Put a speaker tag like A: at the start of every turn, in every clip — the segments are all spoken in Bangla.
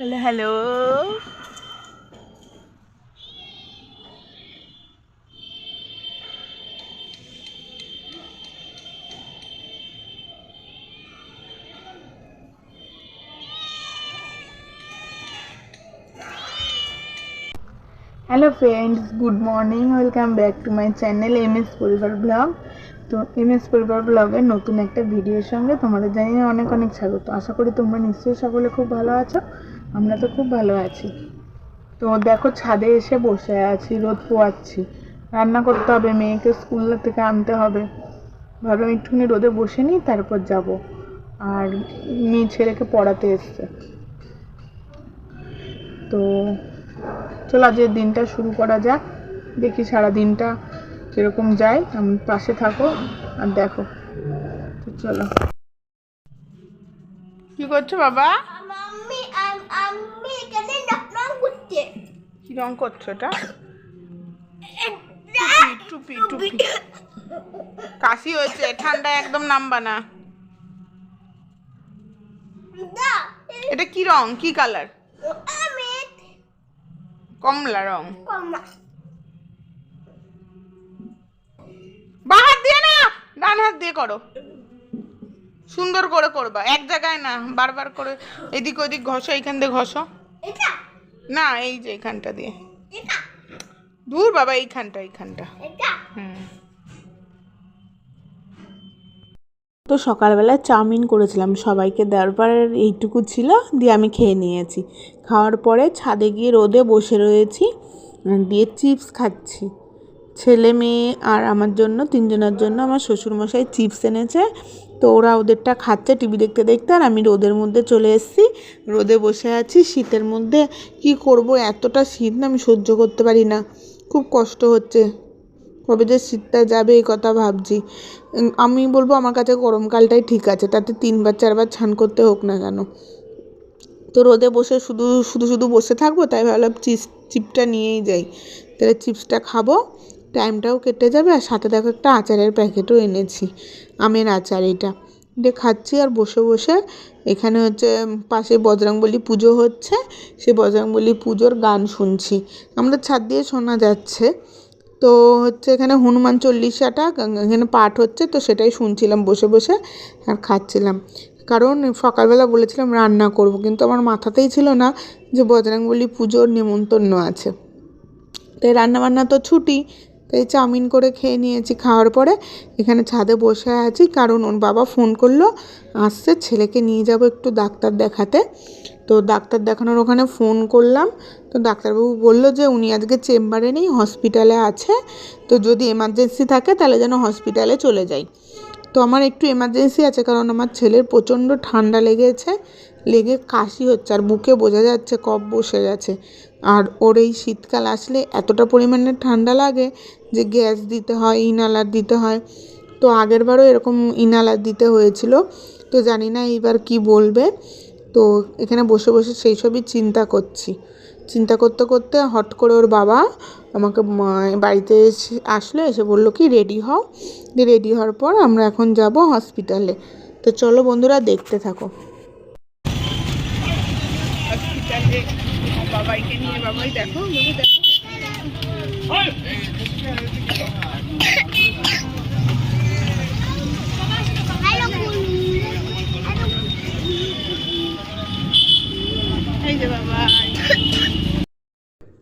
A: Hello hello. Hello friends, good morning, welcome back to my channel MS পরিবার ব্লগ। তো এমএস পরিবার ব্লগের নতুন একটা ভিডিওর সঙ্গে তোমাদের জানিয়ে অনেক অনেক স্বাগত। আশা করি তোমরা নিশ্চয়ই সকলে খুব ভালো আছো। আমরা তো খুব ভালো আছি। তো দেখো, ছাদে এসে বসে আছি, রোদ পোয়াচ্ছি। রান্না করতে হবে, মেয়েকে স্কুল থেকে আনতে হবে। ভাবলাম একটুখানি রোদে বসে নিই, তারপর যাব। আর মেয়ে ছেলেকে পড়াতে এসছে। তো চলো আজকের দিনটা শুরু করা যাক। দেখি সারা দিনটা কিরকম যায়। আমি পাশে থাকো আর দেখো। তো চলো। কি করছো বাবা? কি রং করছো এটা? টুপি টুপি টুপি। কাশি হয়েছে, ঠান্ডা একদম নামবা না। এটা কি রং, কি কালার? কমলা রং। বাঁ হাত দিয়ে না, ডান হাত দিয়ে করো। সুন্দর করে করবা, এক জায়গায় না, বারবার করে এদিক ওদিক ঘষো। এইখান দিয়ে ঘষো না, এই যে এইখানটা দিয়ে। দূর বাবা, এইখানটা এইখানটা। তো সকালবেলা চাউমিন করেছিলাম, সবাইকে দেওয়ার পর এইটুকু ছিল, দিয়ে আমি খেয়ে নিয়েছি। খাওয়ার পরে ছাদে গিয়ে রোদে বসে রয়েছি, দিয়ে চিপস খাচ্ছি। ছেলে মেয়ে আর আমার জন্য, তিনজনের জন্য আমার শ্বশুরমশাই চিপস এনেছে। তো ওরা ওদেরটা খাচ্ছে টিভি দেখতে দেখতে, আর আমি রোদের মধ্যে চলে এসেছি। রোদে বসে আছি শীতের মধ্যে। কি করব, এতটা শীত না, আমি সহ্য করতে পারি না, খুব কষ্ট হচ্ছে। কবে যে শীতটা যাবে এই কথা ভাবছি। আমি বলবো আমার কাছে গরমকালটাই ঠিক আছে, তাতে 3বার 4বার স্নান করতে হোক না কেন। তো রোদে বসে শুধু শুধু শুধু বসে থাকবো, তাই ভাবলাম চিপসটা নিয়েই যাই। তাহলে চিপসটা খাবো, টাইমটাও কেটে যাবে। আর সাথে দেখো একটা আচারের প্যাকেটও এনেছি, আমের আচার। এটা দিয়ে খাচ্ছি আর বসে বসে। এখানে হচ্ছে পাশে বজরংবলী পুজো হচ্ছে, সেই বজরংবলী পুজোর গান শুনছি। আমাদের ছাদ দিয়ে শোনা যাচ্ছে। তো হচ্ছে এখানে হনুমান চল্লিশাটা এখানে পাঠ হচ্ছে, তো সেটাই শুনছিলাম বসে বসে আর খাচ্ছিলাম। কারণ সকালবেলা বলেছিলাম রান্না করব, কিন্তু আমার মাথাতেই ছিল না যে বজরংবলী পুজোর নেমন্তন্ন আছে। তাই রান্নাবান্না তো ছুটি, তাই চাউমিন করে খেয়ে নিয়েছি। খাওয়ার পরে এখানে ছাদে বসে আছি, কারণ ওর বাবা ফোন করলো, আসছে, ছেলেকে নিয়ে যাব একটু ডাক্তার দেখাতে। তো ডাক্তার দেখানোর ওখানে ফোন করলাম। তো ডাক্তারবাবু বললো যে উনি আজকে চেম্বারে নেই, হসপিটালে আছে। তো যদি এমার্জেন্সি থাকে তাহলে যেন হসপিটালে চলে যাই। তো আমার একটু এমার্জেন্সি আছে, কারণ আমার ছেলের প্রচণ্ড ঠান্ডা লেগেছে, লেগে কাশি হচ্ছে, আর বুকে বোঝা যাচ্ছে কফ বসে গেছে। আর ওর এই শীতকাল আসলে এতটা পরিমাণে ঠান্ডা লাগে যে গ্যাস দিতে হয়, ইনহেলার দিতে হয়। তো আগেরবারও এরকম ইনহেলার দিতে হয়েছিল। তো জানি না এইবার কি বলবে। তো এখানে বসে বসে সেই সবই চিন্তা করছি। চিন্তা করতে করতে হট করে ওর বাবা আমাকে বাড়িতে আসলো, এসে বললো কি রেডি হও। রেডি হওয়ার পর আমরা এখন যাব হসপিটালে। তো চলো বন্ধুরা, দেখতে থাকো। হসপিটালে বাবাইকে নিয়ে, বাবাই দেখো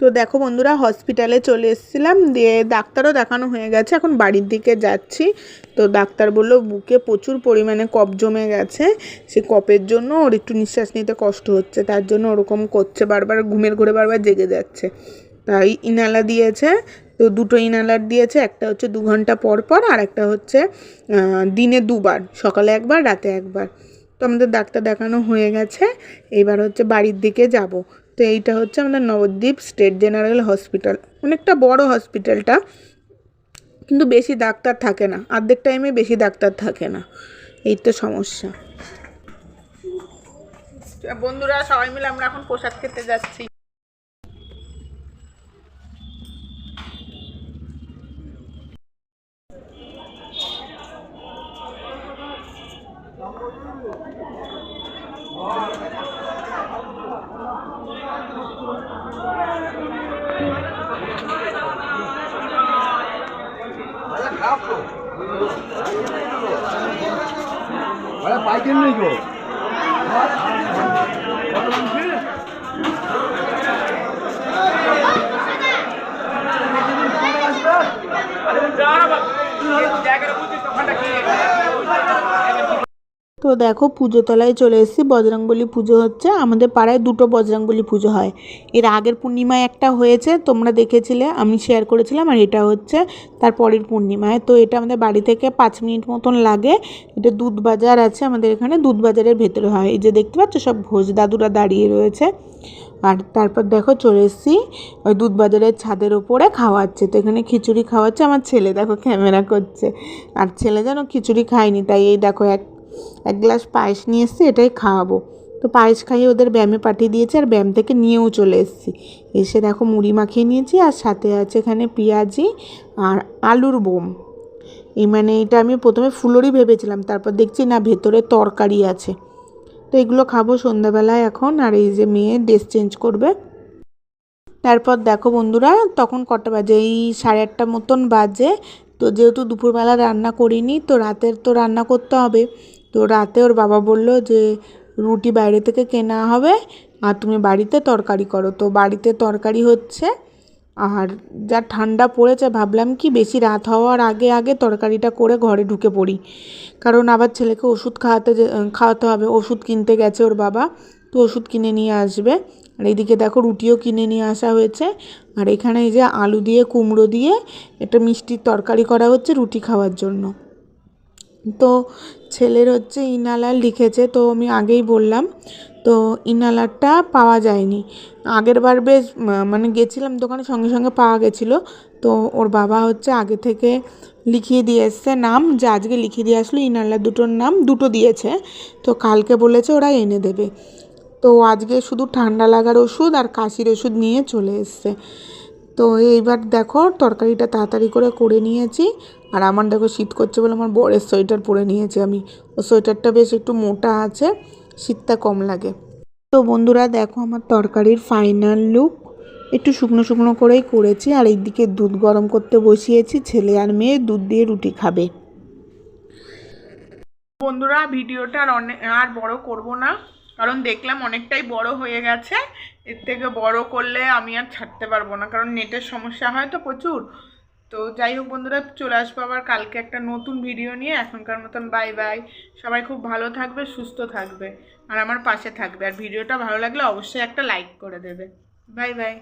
A: তো দেখো বন্ধুরা, হসপিটালে চলে এসেছিলাম, দিয়ে ডাক্তারও দেখানো হয়ে গেছে, এখন বাড়ির দিকে যাচ্ছি। তো ডাক্তার বললো বুকে প্রচুর পরিমাণে কফ জমে গেছে, সে কফের জন্য ওর একটু নিঃশ্বাস নিতে কষ্ট হচ্ছে, তার জন্য ওরকম করছে, বারবার ঘুমের ঘোরে বারবার জেগে যাচ্ছে। তাই ইনহেলার দিয়েছে। তো 2টো ইনহেলার দিয়েছে, একটা হচ্ছে 2 ঘন্টা পর পর, আর একটা হচ্ছে দিনে 2বার, সকালে 1বার, রাতে 1বার। তো আমাদের ডাক্তার দেখানো হয়ে গেছে, এবার হচ্ছে বাড়ির দিকে যাব। তো এইটা হচ্ছে আমাদের নবদ্বীপ স্টেট জেনারেল হসপিটাল, অনেকটা বড় হসপিটালটা, কিন্তু বেশি ডাক্তার থাকে না, অর্ধেক টাইমে বেশি ডাক্তার থাকে না, এই তো সমস্যা। বন্ধুরা সবাই মিলে আমরা এখন প্রসাদ খেতে যাচ্ছি। তো দেখো পুজো তলায় চলে এসেছি, বজরংবলী পুজো হচ্ছে। আমাদের পাড়ায় দুটো বজরংবলী পুজো হয়। এর আগের পূর্ণিমায় একটা হয়েছে, তোমরা দেখেছিলে, আমি শেয়ার করেছিলাম। আর এটা হচ্ছে তার পরের পূর্ণিমায়। তো এটা আমাদের বাড়ি থেকে 5 মিনিট মতন লাগে। এটা দুধ বাজার আছে আমাদের এখানে, দুধ বাজারের ভেতরে হয়। এই যে দেখতে পাচ্ছ সব ঘোষ দাদুরা দাঁড়িয়ে রয়েছে। আর তারপর দেখো চলে এসেছি ওই দুধ বাজারের ছাদের ওপরে, খাওয়াচ্ছে। তো এখানে খিচুড়ি খাওয়াচ্ছে আমার ছেলে, দেখো ক্যামেরা করছে। আর ছেলে যেন খিচুড়ি খায়নি, তাই এই দেখো এক গ্লাস পায়েস নিয়ে এসেছি, এটাই খাওয়াবো। তো পায়েস খাইয়ে ওদের ব্যায়ামে পাঠিয়ে দিয়েছে, আর ব্যায়াম থেকে নিয়েও চলে এসেছি। এসে দেখো মুড়ি মাখিয়ে নিয়েছি, আর সাথে আছে এখানে পেঁয়াজি আর আলুর বোম। মানে এটা আমি প্রথমে ফুলুরি ভেবেছিলাম, তারপর দেখছি না ভেতরে তরকারি আছে। তো এগুলো খাবো সন্ধ্যাবেলায় এখন। আর এই যে মেয়ে ড্রেস চেঞ্জ করবে। তারপর দেখো বন্ধুরা, তখন কটা বাজে, এই 8:30 মতন বাজে। তো যেহেতু দুপুরবেলা রান্না করিনি, তো রাতের তো রান্না করতে হবে। তো রাতে ওর বাবা বলল যে রুটি বাইরে থেকে কেনা হবে, আর তুমি বাড়িতে তরকারি করো। তো বাড়িতে তরকারি হচ্ছে। আর যা ঠান্ডা পড়েছে, ভাবলাম কি বেশি রাত হওয়ার আগে আগে তরকারিটা করে ঘরে ঢুকে পড়ি, কারণ আবার ছেলেকে ওষুধ খাওয়াতে হবে। ওষুধ কিনতে গেছে ওর বাবা, তো ওষুধ কিনে নিয়ে আসবে। আর এইদিকে দেখো রুটিও কিনে নিয়ে আসা হয়েছে। আর এখানে এই যে আলু দিয়ে কুমড়ো দিয়ে একটা মিষ্টির তরকারি করা হচ্ছে রুটি খাওয়ার জন্য। তো ছেলের হচ্ছে ইনহেলার লিখেছে, তো আমি আগেই বললাম। তো ইনহেলারটা পাওয়া যায়নি আগের বার, বেশ মানে গেছিলাম দোকানে, সঙ্গে সঙ্গে পাওয়া গেছিলো। তো ওর বাবা হচ্ছে আগে থেকে লিখিয়ে দিয়ে এসছে নাম, যে আজকে লিখিয়ে দিয়ে আসলো ইনহেলার দুটোর নাম, দুটো দিয়েছে। তো কালকে বলেছে ওরা এনে দেবে। তো আজকে শুধু ঠান্ডা লাগার ওষুধ আর কাশির ওষুধ নিয়ে চলে এসছে। তো এইবার দেখো তরকারিটা তাড়াতাড়ি করে নিয়েছি। আর আমার দেখো শীত করছে বলে আমার বরের সোয়েটার পরে নিয়েছি আমি। ও সোয়েটারটা বেশ একটু মোটা আছে, শীতটা কম লাগে। তো বন্ধুরা দেখো আমার তরকারির ফাইনাল লুক, একটু শুকনো শুকনো করেই করেছি। আর এইদিকে দুধ গরম করতে বসিয়েছি, ছেলে আর মেয়ে দুধ দিয়ে রুটি খাবে। বন্ধুরা ভিডিওটা আর বড় করব না, কারণ দেখলাম অনেকটাই বড় হয়ে গেছে। এর থেকে বড় করলে আমি আর ছাড়তে পারবো না, কারণ নেটের সমস্যা হয় তো প্রচুর। তো যাই হোক বন্ধুরা, চলে আসবো আবার কালকে একটা নতুন ভিডিও নিয়ে। এখনকার মতন বাই বাই। সবাই খুব ভালো থাকবে, সুস্থ থাকবে, আর আমার পাশে থাকবে। আর ভিডিওটা ভালো লাগলে অবশ্যই একটা লাইক করে দেবে। Bye bye.